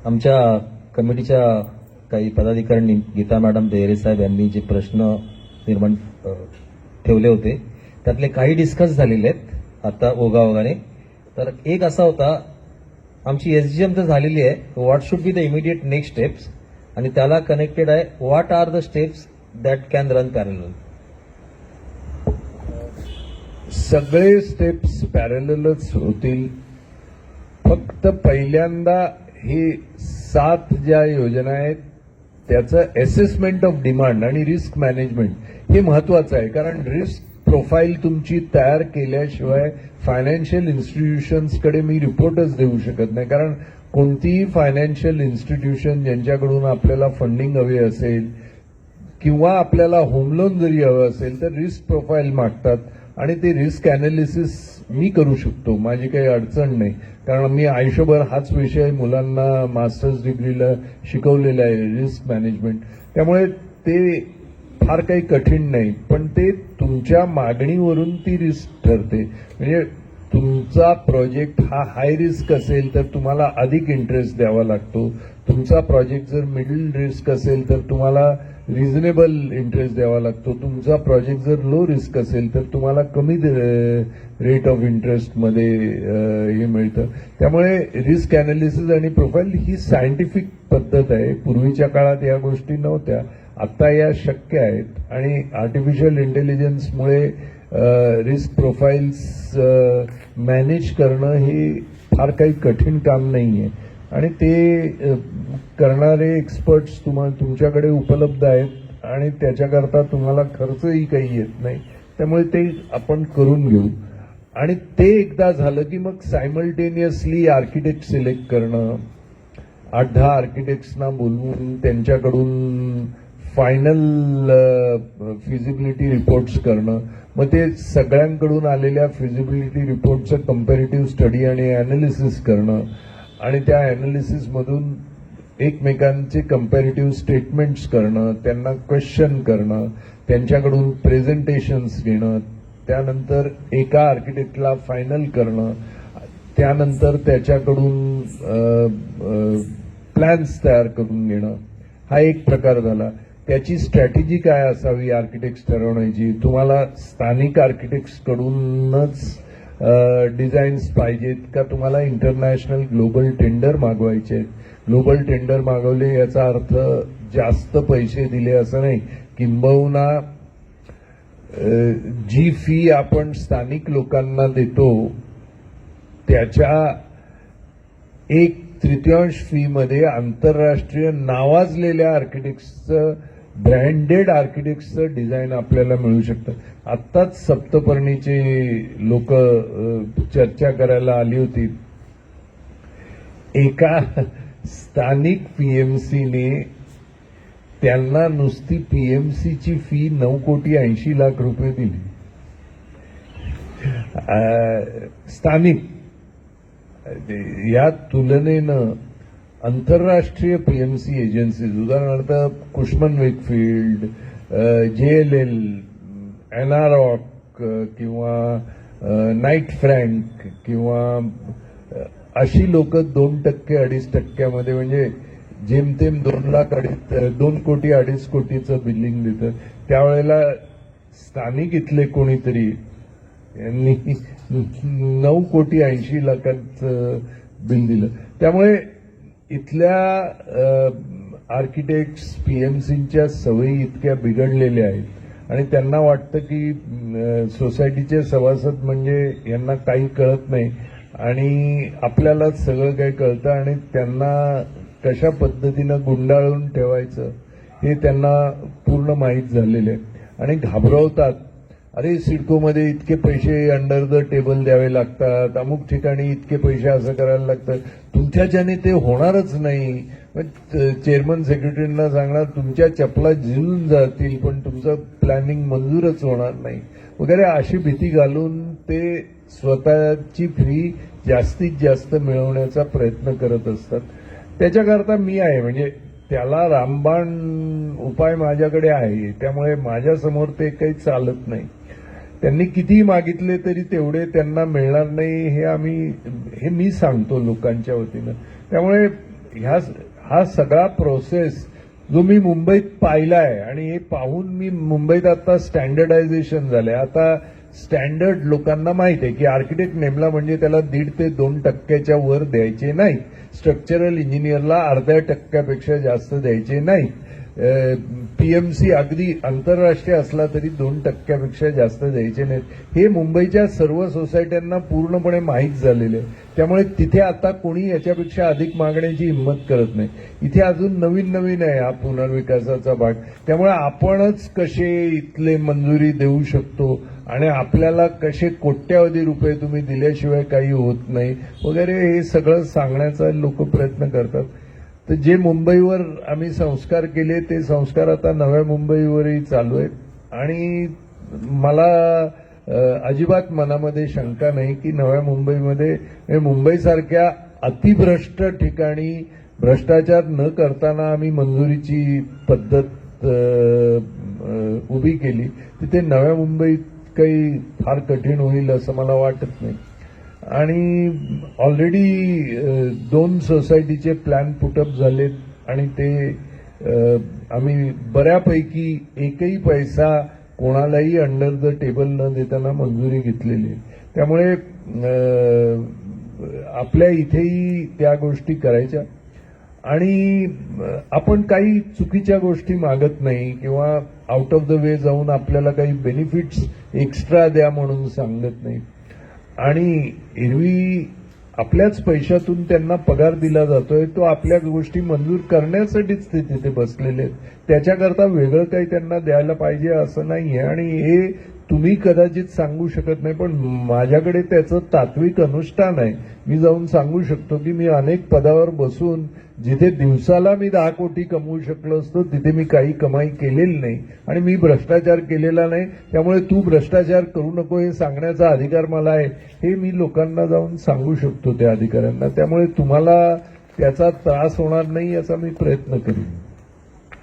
आमच्या कमिटीच्या काही पदाधिकाऱ्यांनी गीता मॅडम देहरे साहेब यांनी जे प्रश्न निर्माण ठेवले होते त्यातले काही डिस्कस झालेले आहेत आता ओघाओघाने. तर एक असा होता, आमची एसजीएम तर झालेली आहे, what should be the immediate next steps, आणि त्याला कनेक्टेड आहे what are the steps that can run parallel. सगळे स्टेप्स पॅरललच होतील. फक्त पहिल्यांदा ही 7 ज्या योजना आहेत त्याचं असेसमेंट ऑफ डिमांड आणि रिस्क मॅनेजमेंट हे महत्वाचं आहे. कारण रिस्क प्रोफाईल तुमची तयार केल्याशिवाय फायनान्शियल इन्स्टिट्यूशन्सकडे मी रिपोर्टच देऊ शकत नाही. कारण कोणतीही फायनान्शियल इन्स्टिट्यूशन ज्यांच्याकडून आपल्याला फंडिंग हवे असेल किंवा आपल्याला होम लोन जरी हवं असेल तर रिस्क प्रोफाईल मागतात आणि ते रिस्क अनालिसिस मी करू शकतो, माझी काही अडचण नाही. कारण मी आयुष्यभर हाच विषय मुलांना मास्टर्स डिग्रीला शिकवलेला आहे, रिस्क मॅनेजमेंट. त्यामुळे ते फार काही कठीण नाही, पण ते तुमच्या मागणीवरून ती रिस्क ठरते. म्हणजे तुमचा प्रोजेक्ट हा हाय रिस्क असेल तर तुम्हाला अधिक इंटरेस्ट द्यावा लागतो. तुमचा प्रोजेक्ट जर मिडल रिस्क असेल तर तुम्हाला रिझनेबल इंटरेस्ट द्यावा लागतो. तुमचा प्रोजेक्ट जर लो रिस्क असेल तर तुम्हाला कमी रेट ऑफ इंटरेस्टमध्ये हे मिळतं. त्यामुळे रिस्क अनालिसिस आणि प्रोफाईल ही सायंटिफिक पद्धत आहे. पूर्वीच्या काळात या गोष्टी नव्हत्या, आता या शक्य आहेत. आणि आर्टिफिशियल इंटेलिजन्समुळे रिस्क प्रोफाईल्स मॅनेज करणं हे फार काही कठीण काम नाही आहे. आणि ते करणारे एक्सपर्ट्स तुमच्याकडे उपलब्ध आहेत आणि त्याच्याकरता तुम्हाला खर्चही काही येत नाही. त्यामुळे ते आपण करून घेऊ. आणि ते एकदा झालं की मग सायमल्टेनियसली आर्किटेक्ट सिलेक्ट करणं, 8-10 आर्किटेक्ट्सना बोलवून त्यांच्याकडून फायनल फिजिबिलिटी रिपोर्ट्स करणं, मग ते सगळ्यांकडून आलेल्या फिजिबिलिटी रिपोर्टचं कंपॅरेटिव्ह स्टडी आणि अनालिसिस करणं आणि त्या अनालिसिसमधून एकमेकांचे कंपॅरेटिव्ह स्टेटमेंट्स करणं, त्यांना क्वेश्चन करणं, त्यांच्याकडून प्रेझेंटेशन्स घेणं, त्यानंतर एका आर्किटेक्टला फायनल करणं, त्यानंतर त्याच्याकडून प्लॅन्स तयार करून घेणं, हा एक प्रकार झाला. त्याची स्ट्रॅटेजी काय असावी आर्किटेक्ट्स ठरवण्याची. तुम्हाला स्थानिक आर्किटेक्ट्सकडूनच डिझाईन्स पाहिजेत का तुम्हाला इंटरनॅशनल ग्लोबल टेंडर मागवायचे आहेत. ग्लोबल टेंडर मागवले याचा अर्थ जास्त पैसे दिले असं नाही. किंबहुना जी फी आपण स्थानिक लोकांना देतो त्याच्या 1/3 फीमध्ये आंतरराष्ट्रीय नावाजलेल्या आर्किटेक्ट्सचं, ब्रँडेड आर्किटेक्ट्सचं डिझाईन आपल्याला मिळू शकतं. आत्ताच सप्तपर्णीचे लोक चर्चा करायला आली होती. एका स्थानिक पीएमसीने त्यांना नुसती पीएमसीची फी 9,80,00,000 रुपये दिली. स्थानिक या तुलनेनं आंतरराष्ट्रीय पीएमसी एजन्सीज, उदाहरणार्थ कुशमन वेकफिल्ड, JLL, एनारॉक किंवा नाईट फ्रँक किंवा अशी लोक 2%-2.5% म्हणजे जेमतेम 2,00,00,000-2,00,00,000-2.5 कोटीचं बिलिंग देतं. त्यावेळेला स्थानिक इथले कोणीतरी यांनी 9,80,00,000 बिल दिलं. त्यामुळे इथल्या आर्किटेक्ट्स पीएमसीच्या सवयी इतक्या बिघडलेल्या आहेत आणि त्यांना वाटतं की सोसायटीचे सभासद म्हणजे यांना काही कळत नाही आणि आपल्यालाच सगळं काही कळतं आणि त्यांना कशा पद्धतीनं गुंडाळून ठेवायचं हे त्यांना पूर्ण माहीत झालेलं आहे आणि घाबरवतात. अरे सिडकोमध्ये इतके पैसे अंडर द टेबल द्यावे लागतात, अमुक ठिकाणी इतके पैसे असं करायला लागतात, तुमच्याच्याने ते होणारच नाही. चेअरमन सेक्रेटरींना सांगणार तुमच्या चपला झिजून जातील पण तुमचं प्लॅनिंग मंजूरच होणार नाही वगैरे अशी भीती घालून ते स्वतःची फी जास्तीत जास्त मिळवण्याचा प्रयत्न करत असतात. त्याच्याकरता मी आहे, म्हणजे त्याला रामबाण उपाय माझ्याकडे आहे. त्यामुळे माझ्यासमोर ते काही चालत नाही. त्यांनी कितीही मागितले तरी तेवढे त्यांना मिळणार नाही हे मी सांगतो लोकांच्या वतीनं. त्यामुळे हा सगळा प्रोसेस जो मी मुंबईत पाहिलाय आणि हे पाहून मी मुंबईत आता स्टँडर्डायझेशन झालंय. आता स्टँडर्ड लोकांना माहित आहे की आर्किटेक्ट नेमला म्हणजे त्याला 1.5 ते 2% वर द्यायचे नाही. स्ट्रक्चरल इंजिनियरला 0.5% जास्त द्यायचे नाही. पीएमसी अगदी आंतरराष्ट्रीय असला तरी 2% जास्त द्यायचे नाहीत. हे मुंबईच्या सर्व सोसायट्यांना पूर्णपणे माहीत झालेले आहे. त्यामुळे तिथे आता कोणी याच्यापेक्षा अधिक मागण्याची हिंमत करत नाही. इथे अजून नवीन नवीन आहे हा पुनर्विकासाचा भाग. त्यामुळे आपणच कसे इथले मंजुरी देऊ शकतो आणि आपल्याला कसे कोट्यावधी रुपये तुम्ही दिल्याशिवाय काही होत नाही वगैरे हे सगळं सांगण्याचा लोक प्रयत्न करतात. तर जे मुंबईवर आम्ही संस्कार केले ते संस्कार आता नव्या मुंबईवरही चालू आहेत. आणि मला अजिबात मनामध्ये शंका नाही की नव्या मुंबईमध्ये मुंबईसारख्या अतिभ्रष्ट ठिकाणी भ्रष्टाचार न करताना आम्ही मंजुरीची पद्धत उभी केली. तिथे नव्या मुंबईत काही फार कठीण होईल असं मला वाटत नाही. आणि ऑलरेडी 2 सोसायटीचे प्लॅन पुटअप झालेत आणि ते आम्ही बऱ्यापैकी एकही पैसा कोणालाही अंडर द टेबल न देताना मंजुरी घेतलेली आहे. त्यामुळे आपल्या इथेही त्या गोष्टी करायच्या आणि आपण काही चुकीच्या गोष्टी मागत नाही किंवा आउट ऑफ द वे जाऊन आपल्याला काही बेनिफिट्स एक्स्ट्रा द्या म्हणून सांगत नाही. आणि एरवी आपल्याच पैशातून त्यांना पगार दिला जातोय तो आपल्या गोष्टी मंजूर करण्यासाठीच ते तिथे बसलेले आहेत. त्याच्याकरता वेगळं काही त्यांना द्यायला पाहिजे असं नाहीये. आणि हे तुम्ही कदाचित सांगू शकत नाही पण माझ्याकडे त्याचं तात्विक अनुष्ठान आहे. मी जाऊन सांगू शकतो की मी अनेक पदावर बसून जिथे दिवसाला मी 10 कोटी कमवू शकलो असतो तिथे मी काही कमाई केलेली नाही आणि मी भ्रष्टाचार केलेला नाही. त्यामुळे तू भ्रष्टाचार करू नको हे सांगण्याचा अधिकार मला आहे. हे मी लोकांना जाऊन सांगू शकतो त्या अधिकाऱ्यांना. त्यामुळे तुम्हाला त्याचा त्रास होणार नाही याचा मी प्रयत्न करीन.